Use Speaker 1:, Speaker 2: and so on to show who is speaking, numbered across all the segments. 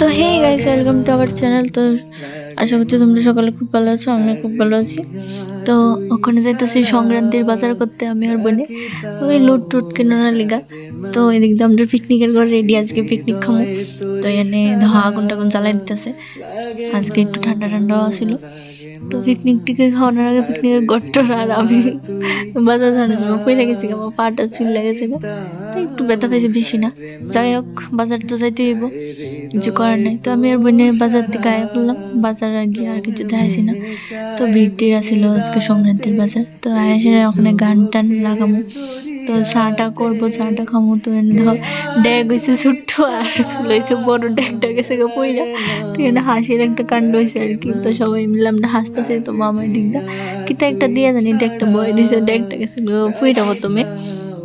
Speaker 1: তো hey guys, welcome to our channel. তো আশা করছি তোমরা সকালে খুব ভালো আছো, আমি খুব ভালো আছি। তো ওখানে যাইতেছি সংক্রান্তির বাজার করতে, আমি আর বোনে ওই লুট টুট কেনার লিগা। তো এদিক দিয়ে আমরা পিকনিকের ঘর রেডি, আজকে পিকনিক খামো। তো এখানে ধোয়া আগুন টাগুন জ্বালাই দিতেছে, আজকে একটু ঠান্ডা ঠান্ডা ছিল। তো পিকনিক টিকে খাওয়ানোর আগে পিকনিকের গট্টর আর আমি বাজার জানার জন্য পড়ে গেছি, আমার পাটা চুল লেগেছে, তো একটু ব্যথা পেয়েছে, বেশি না। যাই হোক, বাজার তো যাইতে হইব, কিছু করার নাই। তো আমি আর বোনে বাজার থেকে আয়া করলাম, বাজার আর গিয়ে আর কিছু দেখাইছি না। তো ভিড় ছিল আজকে সংক্রান্তির বাজার। তো আয়াসে ওখানে গান টান লাগামো, তো চাটা করবো, চাটা খামো। তো এনে ধর ড্যাগ হয়েছে ছোট্ট, আর চুল হয়েছে বড়, ড্যাগটা গেছে পইরা। তো এনে হাসির একটা কাণ্ড হয়েছে আর কি। তো সবাই মিলে আমরা হাসতেছে। তো মামার দিকটা কিতা একটা দিয়ে জানি, ড্যাগটা বয়ে দিছে, ড্যাগটা গেছে পইরা প্রথমে।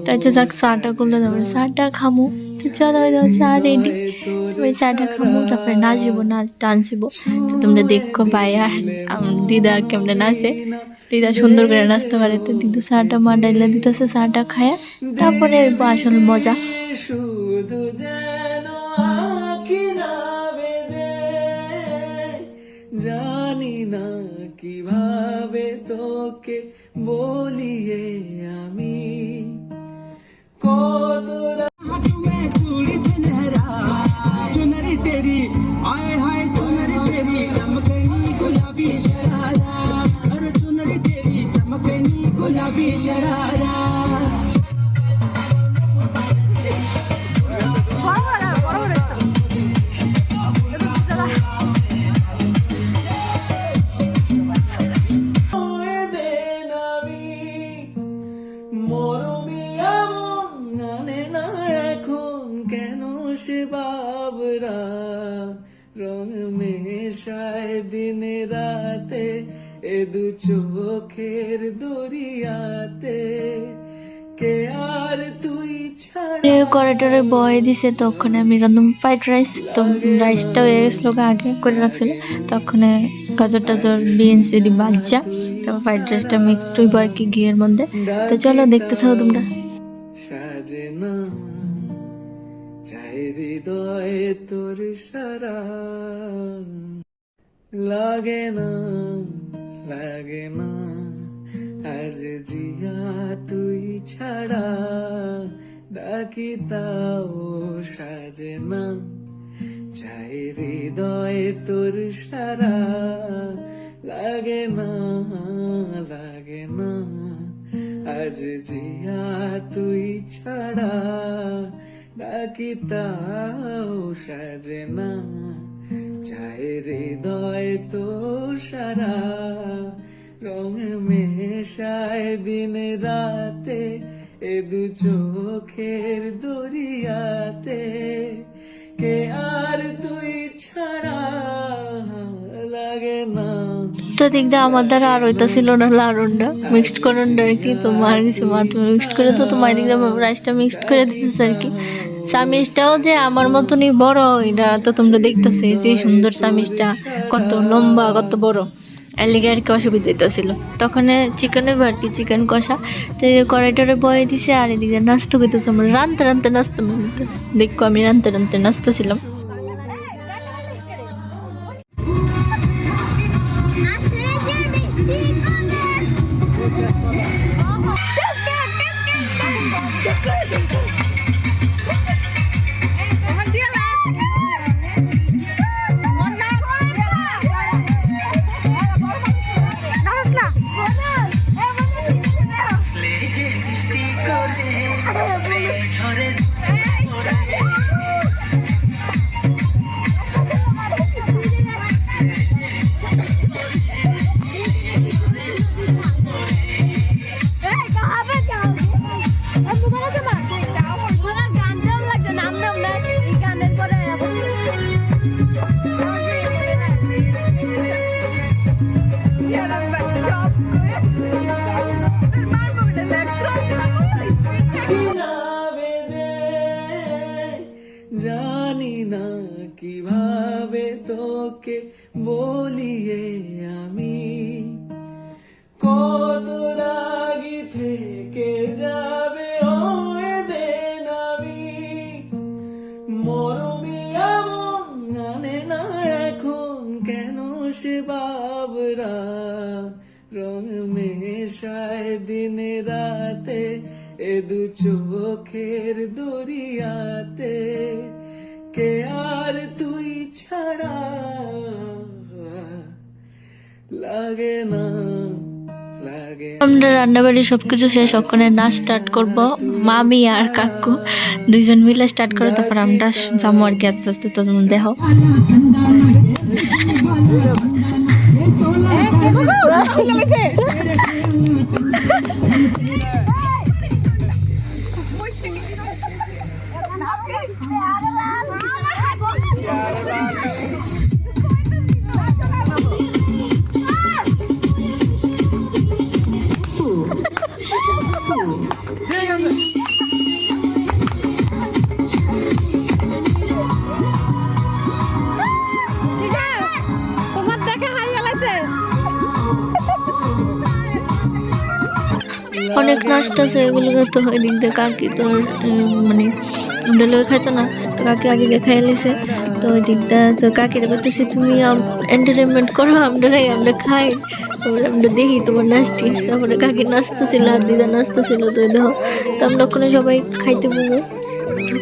Speaker 1: তো আচ্ছা যাক, চাটা করলে তারপরে চাটা খামো। তো চলো চা রেডি, তারপরে চাটা খামো, তারপরে নাচবো, ডান্সিবো। তো তোমরা দেখো ভাই আর দিদা কেমনে নাচে। দিদা সুন্দর করে নাচতে পারে। তো দিদা চাটা মা ডাইলা দিতেছে, চাটা খায়া তারপরে আসল মজা।
Speaker 2: শুধু যেন আঁখি না বেজে, জানি না কিভাবে তোকে বলিয়ে আমি কত चूड़ी सुनहरा चुनरी तेरी आए हाय चुनरी तेरी चमकनी गुलाबी शरारा अरे चुनरी तेरी चमकनी गुलाबी शरारा সে বাবরা রং মেশায় দিন রাতে এ দু চোখের দরিয়াতে কে আর তুই ছাড়া।
Speaker 1: করিডোরে বয়ে দিছে, তখন আমি রান্ধুম ফ্রাইড রাইস। তো রাইসটা হয়ে গেছিল আগে করে রাখছিল, তখন গাজর টাজর বিনস এদি বাজ্জা, তারপর ফ্রাইড রাইসটা মিক্সড হইব আর কি ঘিয়ের মধ্যে। তো চলো দেখতে থাকো তোমরা।
Speaker 2: সাজে না চাই হৃদয়ে তোর সারা, লাগে না আজ জিয়া তুই ছাড়া, ডাকি তাও সাজে না চাই হৃদয়ে তোর সারা, লাগে না আজ জিয়া তুই ছাড়া, ডাকি তাও সাজে না চায় হৃদয় তো সারা, রং মেশায় দিন রাতে এ দু চোখের দরিয়াতে, কে আর তুই ছাড়া, লাগে না।
Speaker 1: তো দিকটা আমার দ্বারা আর হইতাছিল না, লাড়নটা মিক্সড করনটা আর কি। তো মার কিছু মাধ্যমে মিক্সড করে, তো তোমার দিকটা রাইসটা মিক্সড করে দিতেছে আর কি। চামিচটাও যে আমার মতনই বড়, এটা তো তোমরা দেখতেছি যে সুন্দর চামিচটা, কত লম্বা কত বড়, এর লেগে আর কি অসুবিধা হইতেছিল। তখন চিকেনের আর কি, চিকেন কষা। তো কড়াইটারে বয়ে দিছে, আর এদিকে নাচতে হইতেছে, আমরা রানতে নাচতাম। দেখো আমি রানতে নাচতেছিলাম।
Speaker 2: জানি না কিভাবে তোকে বলিয়ে আমি কত রাগি থেকে যাবে ওই দিন আমি মরমি এমন সে বাবরা রং মেশায় দিন রাতে এ দু চোখের দরিয়াতে কে আর তুই ছাড়া লাগে না লাগে
Speaker 1: আমরা রান্নাবাড়ি সবকিছু শেষ, ওখানে নাচ স্টার্ট করব। মামি আর কাকু দুইজন মিলে স্টার্ট করে, তারপর আমরা যাবো আর কি আস্তে আস্তে। তো তোমরা দেখো অনেক নাচটা আছে, এগুলো তো হয় দিক দিয়ে কাকি তো মানে আমরা লোক খাইতো না, তো কাকি আগে খাই লেছে। তো ওই দিকটা তো কাকিরা বলতেছি তুমি এন্টারটেনমেন্ট করো, আমরা খাই, তারপরে আমরা দেখি তোমার নাচটি। তারপরে কাকি নাচতেছিল আর দিদা নাচতেছিল, তো দেখো তো আমরা ওখানে সবাই খাইতে বলবো,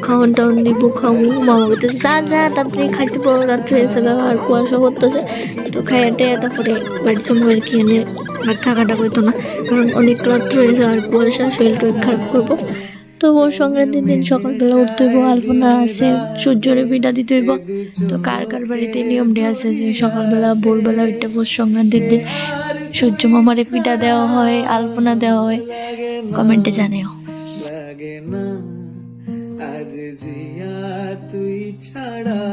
Speaker 1: খাওয়ান টাউন দিব, খাওয়াবো। মামা বলতেছে যা যা, তারপরে খাইতে পারো, রাত্রে এসে আর কুয়াশা করতেছে। তো খাইয়াটে তারপরে বাড়ির সময় আর কি এনে আর থাকাটা হইতো না, কারণ অনেক রাত্র হয়েছে আর কুয়াশা, শরীর টরীর খারাপ করবো। তো ওর সংক্রান্তির দিন সকালবেলা উঠতে হইব, আলপনা আছে, সূর্যরে বিডা দিতে হইব। তো কার কার বাড়িতে নিয়মটি আছে যে সকালবেলা ভোরবেলা ওইটা পৌষ সংক্রান্তির দিন সূর্য মামারে পিঠা দেওয়া হয়, আলপনা দেওয়া হয়, কমেন্টে জানাও।
Speaker 2: লাগে না আজ জিয়া তুই ছাড়া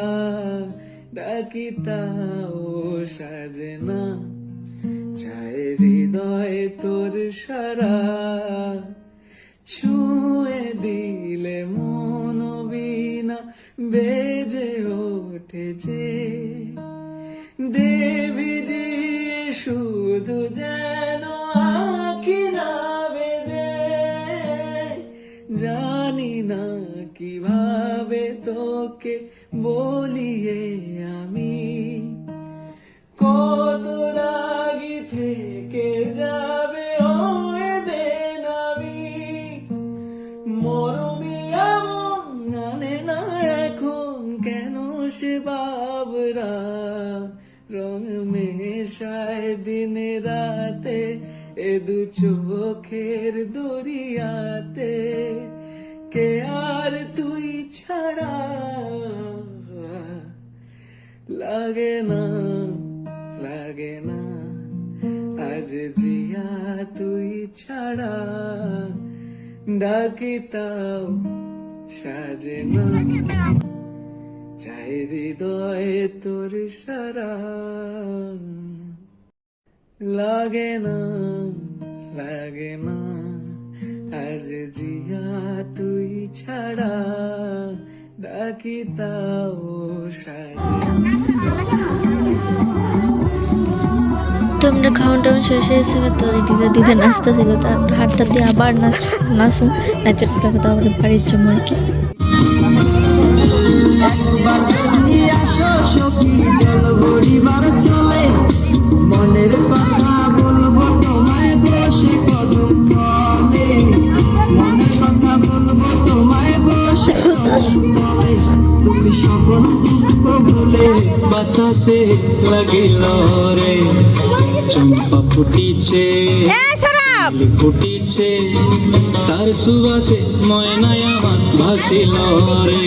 Speaker 2: ডাকি তাও সাজে না চায় হৃদয় তোর সারা ছুঁয়ে দিলে মন বিনা বেজে ওঠেছে দেবী যে শুধু যেন আঁকি না বেজে জানি না কিভাবে তোকে বলিয়ে আমি কত রাগি থেকে যাবে ওই দিন আমি মরমি এমন জানে না এখন কেন সে বাবরা রং মেশায় দিন রাতে এ দু চোখের দরিয়াতে কে আর তুই ছাড়া লাগে না আজ জিয়া তুই ছাড়া ডাকি তাও সাজে না চাই হৃদয় তোর সারা লাগে না আজ জিয়া তুই ছাড়া ডাকি তাও সাজে
Speaker 1: তোমরা খাওয়ান টাউন শেষ হয়েছে, তো দিদা দিদা নাচতেছিল, তো আমরা হাতটা দিয়ে আবার নাচুন, নাচের থাকে তো আমাদের বাড়ির জন্য আর কি।
Speaker 2: মনের কথা বলবো তোমায় বসে কদম তলে মনের কথা বলবো তোমায় বসে কদম তলে তুমি সকল দুঃখ ভুলে বাতাসে লাগিল রে চম্পা ফুটিছে ফুটিছে তার সুবাসে ময়নায় আমার ভাসিল রে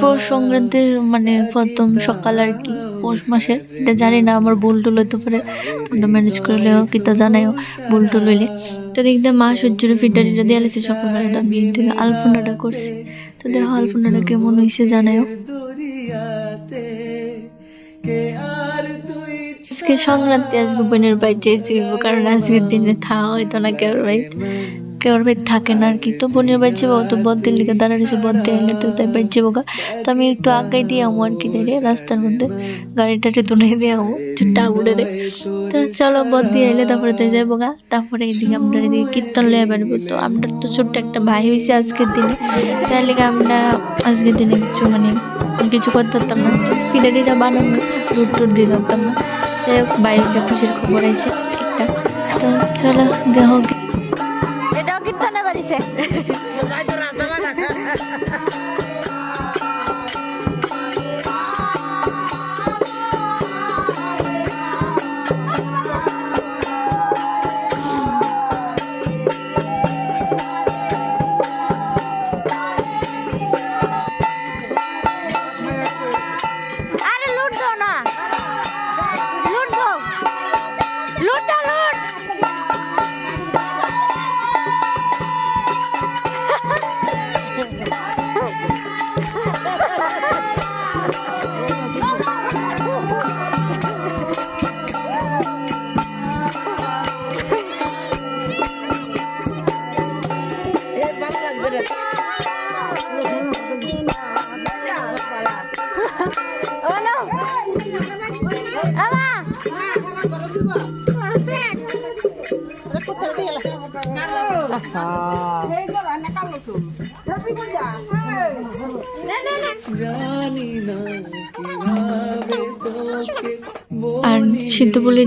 Speaker 1: পৌষ সংক্রান্তির মানে প্রথম সকাল আর কি পৌষ মাসের, এটা জানি না, আমার ভুল টুল হইতে পারে, তোমরা ম্যানেজ করে লেও কিতা জানাইও ভুল টুল হইলে। তো দেখতে মা সূর্যের ফিটারিটা দিয়ে আলেছে সকালবেলা, তো আমি এদিকে আলপনাটা করছি। তো দেখো আলপনাটা কেমন হয়েছে জানাইও। আজকে সংক্রান্তি, আজকে বোনের বাড়ি যেতে হইব, কারণ আজকের দিনে থাওয়া হইতো না কেউ বাড়িতে, ওর বাড়ি থাকে না আর কি। তো বোনের বাড়ি যাবো, তো বদ্দির লিগে দাঁড়া রয়েছে, বদ্দি আইলে তো তাই বাড়ি যাবো গা। তো আমি একটু আগাই দিয়ে আমো আর কি, দাঁড়িয়ে রাস্তার মধ্যে গাড়িটাকে দুনাই দিয়ে আমো চুট্টা উড়ে রে। তো চলো বদ্দি আইলে তারপরে তো যাবো গা। তারপরে এইদিকে আমরা এদিকে কীর্তন লিয়ে বেরবো। তো আমরা তো ছোট্ট একটা ভাই হয়েছে আজকের দিনে, তাই লিগে আমরা আজকের দিনে কিছু মানে কিছু করতে পারতাম না। তো পিঠা টিঠা বানানো, দুধ টুধ দিয়ে থাকতাম না। যাই হোক ভাই এসে খুশির খবর আইছে একটা। তো চলো দেহ এটাও কীর্তনে বাড়িছে। আরে লুট দাও না, লুট দাও, লুট দাও, লুট। Oh no! Ama!
Speaker 2: জানি না কিভাবে তোকে
Speaker 1: আর সিদ্ধ বলে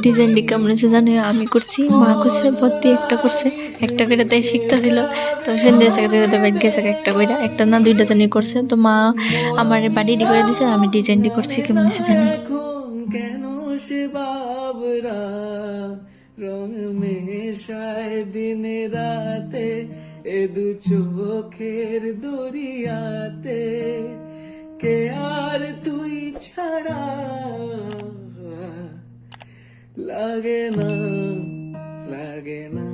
Speaker 1: ডিজাইনটি কেমন আছে জানি আমি করছি, মা করছে, ভর্তি একটা করছে, একটা করে তাই শিখতে দিল। তো সন্ধ্যে সাথে বাইক গেছে একটা কইরা, একটা না দুইটা জানি করছে। তো মা আমার বাড়ি করে দিছে, আমি ডিজাইনটি করছি কেমন আছে জানি।
Speaker 2: এখন কেন সে বাবরা রং মেশায় দিনে রাতে এ দু চোখের দরিয়াতে কে আর তুই ছাড়া লাগে না, লাগে না।